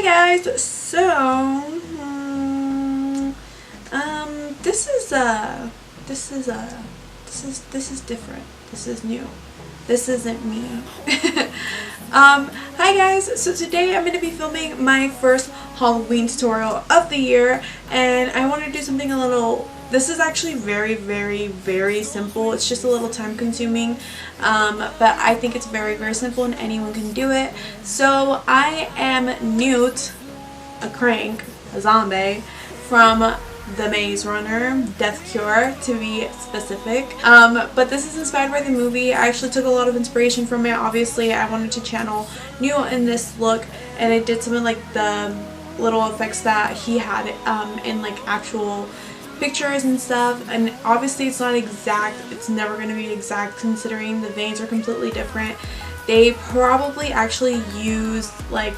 Hi guys. So, this is different. This is new. This isn't me. Hi guys. So today I'm going to be filming my first Halloween tutorial of the year, and I want to do something a little. This is actually very simple. It's just a little time consuming, but I think it's very simple and anyone can do it. So I am Newt, a crank, a zombie, from The Maze Runner, Death Cure to be specific. But this is inspired by the movie. I actually took a lot of inspiration from it. Obviously I wanted to channel Newt in this look, and I did some of like the little effects that he had in like actual pictures and stuff, and obviously it's not exact. It's never going to be exact considering the veins are completely different. They probably actually used like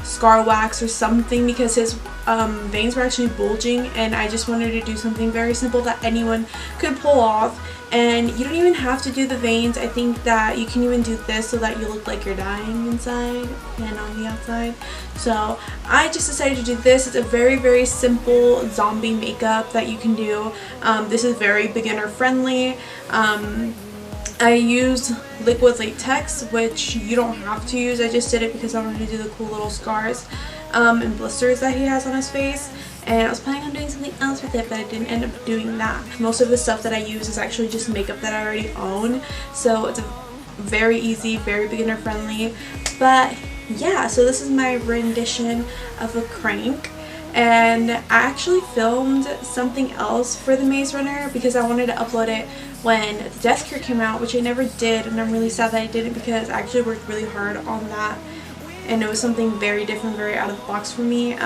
scar wax or something because his veins were actually bulging, and I just wanted to do something very simple that anyone could pull off. And you don't even have to do the veins. I think that you can even do this so that you look like you're dying inside and on the outside. So I just decided to do this. It's a very simple zombie makeup that you can do. This is very beginner friendly. I used liquid latex, which you don't have to use. I just did it because I wanted to do the cool little scars and blisters that he has on his face. And I was planning on doing something else with it, but I didn't end up doing that. Most of the stuff that I use is actually just makeup that I already own. So it's a very easy, very beginner friendly. But yeah, so this is my rendition of a crank. And I actually filmed something else for The Maze Runner because I wanted to upload it when the Death Cure came out, which I never did, and I'm really sad that I didn't because I actually worked really hard on that, and it was something very different, very out of the box for me.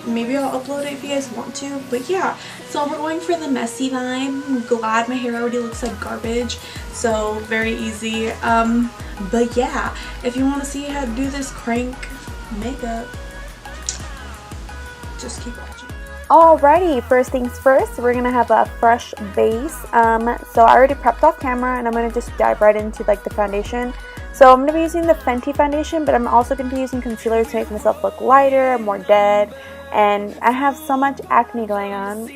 Maybe I'll upload it if you guys want to, but yeah. So we're going for the messy vibe. I'm glad my hair already looks like garbage, so very easy. But yeah, if you want to see how to do this crank makeup, just keep watching. Alrighty, first things first, we're gonna have a fresh base. So I already prepped off camera, and I'm gonna just dive right into like the foundation. So I'm gonna be using the Fenty foundation, but I'm also gonna be using concealer to make myself look lighter, more dead. And I have so much acne going on.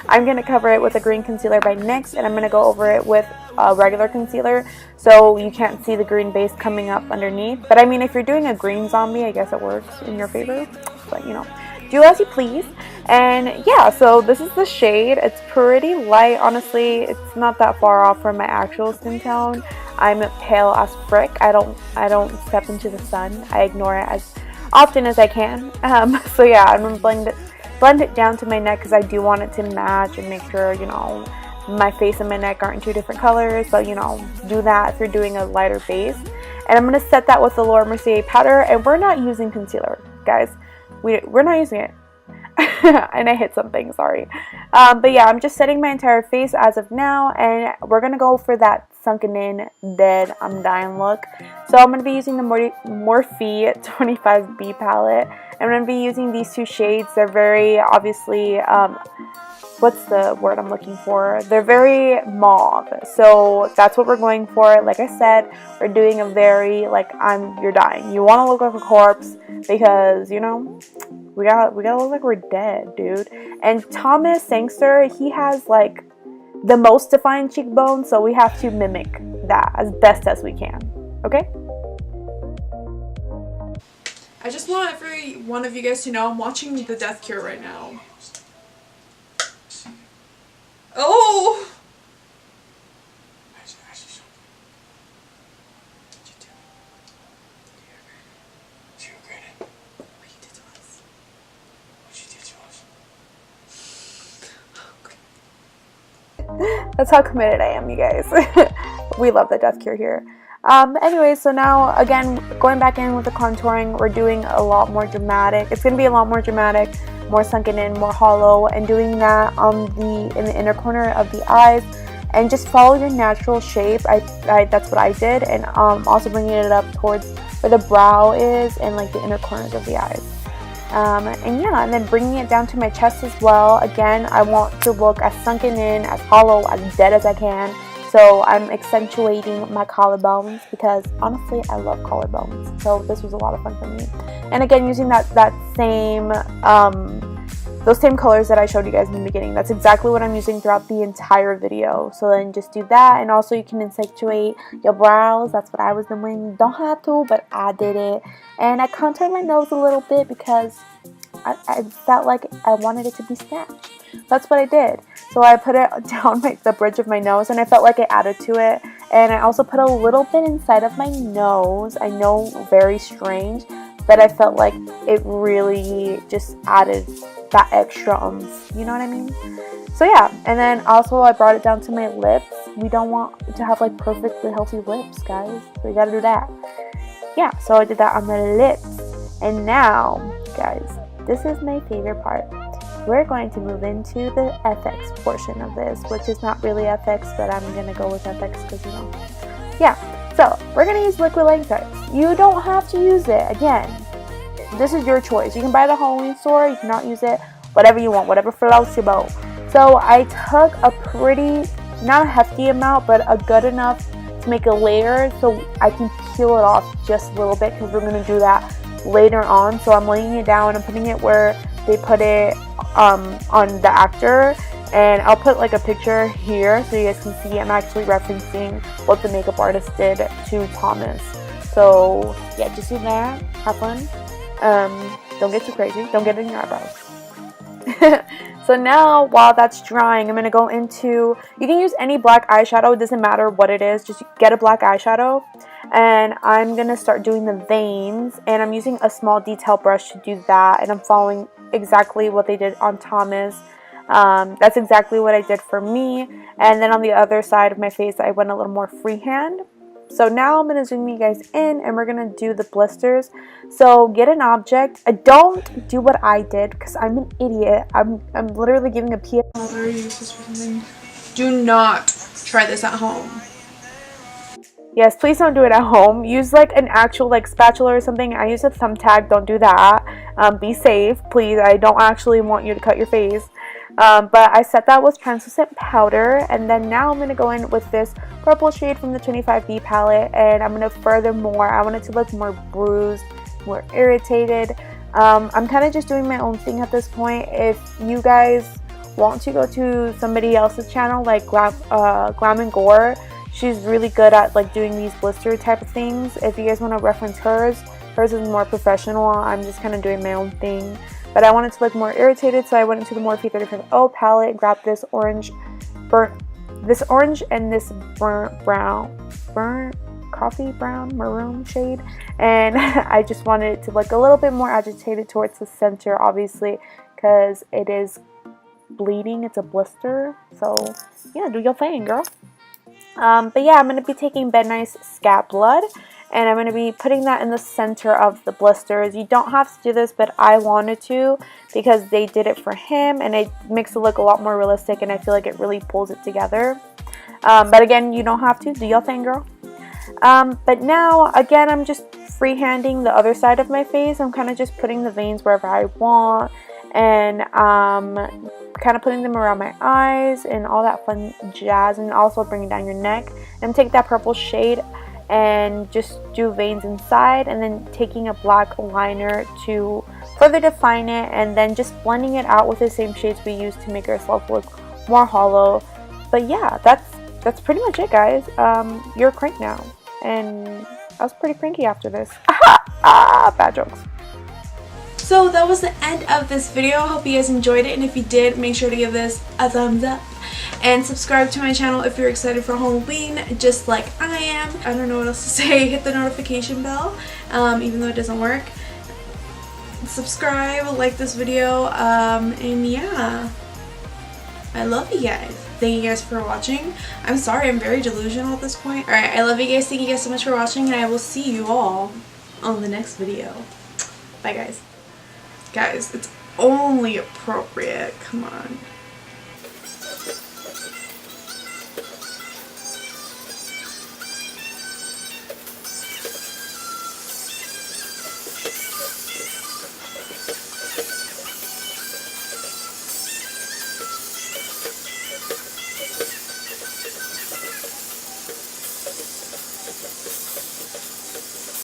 I'm gonna cover it with a green concealer by NYX, and I'm gonna go over it with a regular concealer, so you can't see the green base coming up underneath. But I mean, if you're doing a green zombie, I guess it works in your favor. But you know, do as you please. And yeah, so this is the shade. It's pretty light, honestly. It's not that far off from my actual skin tone. I'm pale as frick. I don't step into the sun. I ignore it as often as I can. So yeah, I'm gonna blend it down to my neck because I do want it to match and make sure, you know, my face and my neck aren't two different colors. So, you know, do that if you're doing a lighter base. And I'm gonna set that with the Laura Mercier powder, and we're not using concealer, guys. We're not using it. And I hit something, sorry. But yeah, I'm just setting my entire face as of now, and we're gonna go for that sunken in, dead, I'm dying look. So I'm gonna be using the Morphe 25B palette. I'm gonna be using these two shades. They're very obviously what's the word I'm looking for? They're very mauve. So that's what we're going for. Like I said, we're doing a very like you're dying. You want to look like a corpse because, you know, we gotta look like we're dead, dude. And Thomas Sangster, he has like the most defined cheekbones, so we have to mimic that as best as we can. Okay? I just want every one of you guys to know I'm watching the Death Cure right now. Oh! That's how committed I am, you guys. We love the Death Cure here. Anyway, so now again, going back in with the contouring, we're doing a lot more dramatic. It's gonna be a lot more dramatic, more sunken in, more hollow, and doing that in the inner corner of the eyes. And just follow your natural shape. That's what I did, and also bringing it up towards where the brow is and like the inner corners of the eyes. And yeah, and then bringing it down to my chest as well. Again, I want to look as sunken in, as hollow, as dead as I can. So So I'm accentuating my collarbones because honestly I love collarbones. So this was a lot of fun for me. And again, using that same those same colors that I showed you guys in the beginning. That's exactly what I'm using throughout the entire video. So then just do that, and also you can accentuate your brows. That's what I was doing. You don't have to, but I did it. And I contoured my nose a little bit because I felt like I wanted it to be snatched. That's what I did. So I put it down the bridge of my nose, and I felt like it added to it. And I also put a little bit inside of my nose. I know, very strange, but I felt like it really just added that extra oomph, you know what I mean? So yeah, and then also I brought it down to my lips. We don't want to have like perfectly healthy lips, guys. So you gotta do that. Yeah, so I did that on the lips. And now, guys, this is my favorite part. We're going to move into the FX portion of this, which is not really FX, but I'm gonna go with FX because, you know. Yeah, so we're gonna use liquid latex. You don't have to use it. Again, this is your choice. You can buy the Halloween store, you cannot use it, whatever you want, whatever floats your boat. So I took a pretty, not a hefty amount, but a good enough to make a layer so I can peel it off just a little bit, because we're going to do that later on. So I'm laying it down, I'm putting it where they put it on the actor, and I'll put like a picture here so you guys can see I'm actually referencing what the makeup artist did to Thomas. So yeah, just do that, have fun. Don't get too crazy, don't get it in your eyebrows. So now while that's drying, I'm going to go into, you can use any black eyeshadow, it doesn't matter what it is, just get a black eyeshadow. And I'm going to start doing the veins, and I'm using a small detail brush to do that, and I'm following exactly what they did on Thomas. That's exactly what I did for me. And then on the other side of my face, I went a little more freehand. So now I'm going to zoom you guys in, and we're going to do the blisters. So get an object. Don't do what I did because I'm an idiot. I'm literally giving a PS. Very useless for something. Do not try this at home. Yes, please don't do it at home. Use like an actual like spatula or something. I use a thumbtack. Don't do that. Be safe, please. I don't actually want you to cut your face. But I set that with translucent powder, and then now I'm going to go in with this purple shade from the 25B palette, and I'm going to furthermore, I want it to look more bruised, more irritated. I'm kind of just doing my own thing at this point. If you guys want to go to somebody else's channel like Glam and Gore, she's really good at like doing these blister type of things. If you guys want to reference hers is more professional. I'm just kind of doing my own thing. But I wanted to look more irritated, so I went into the Morphe 35O palette and grabbed this orange and this burnt coffee brown maroon shade, and I just wanted it to look a little bit more agitated towards the center, obviously, because it is bleeding. It's a blister, so yeah, do your thing, girl. But yeah, I'm going to be taking Ben Nye's Scab Blood, and I'm going to be putting that in the center of the blisters. You don't have to do this, but I wanted to because they did it for him, and it makes it look a lot more realistic, and I feel like it really pulls it together. But again, you don't have to. Do your thing, girl. But now, again, I'm just freehanding the other side of my face. I'm kind of just putting the veins wherever I want, and kind of putting them around my eyes and all that fun jazz, and also bringing down your neck. And take that purple shade and just do veins inside, and then taking a black liner to further define it, and then just blending it out with the same shades we used to make ourselves look more hollow. But yeah, that's pretty much it, guys. You're a crank now, and I was pretty cranky after this. Bad jokes. So that was the end of this video. I hope you guys enjoyed it, and if you did, make sure to give this a thumbs up and subscribe to my channel if you're excited for Halloween just like I am. I don't know what else to say. Hit the notification bell, even though it doesn't work. Subscribe, like this video, and yeah, I love you guys. Thank you guys for watching. I'm sorry, I'm very delusional at this point. Alright, I love you guys. Thank you guys so much for watching, and I will see you all on the next video. Bye, guys. Guys, it's only appropriate. Come on.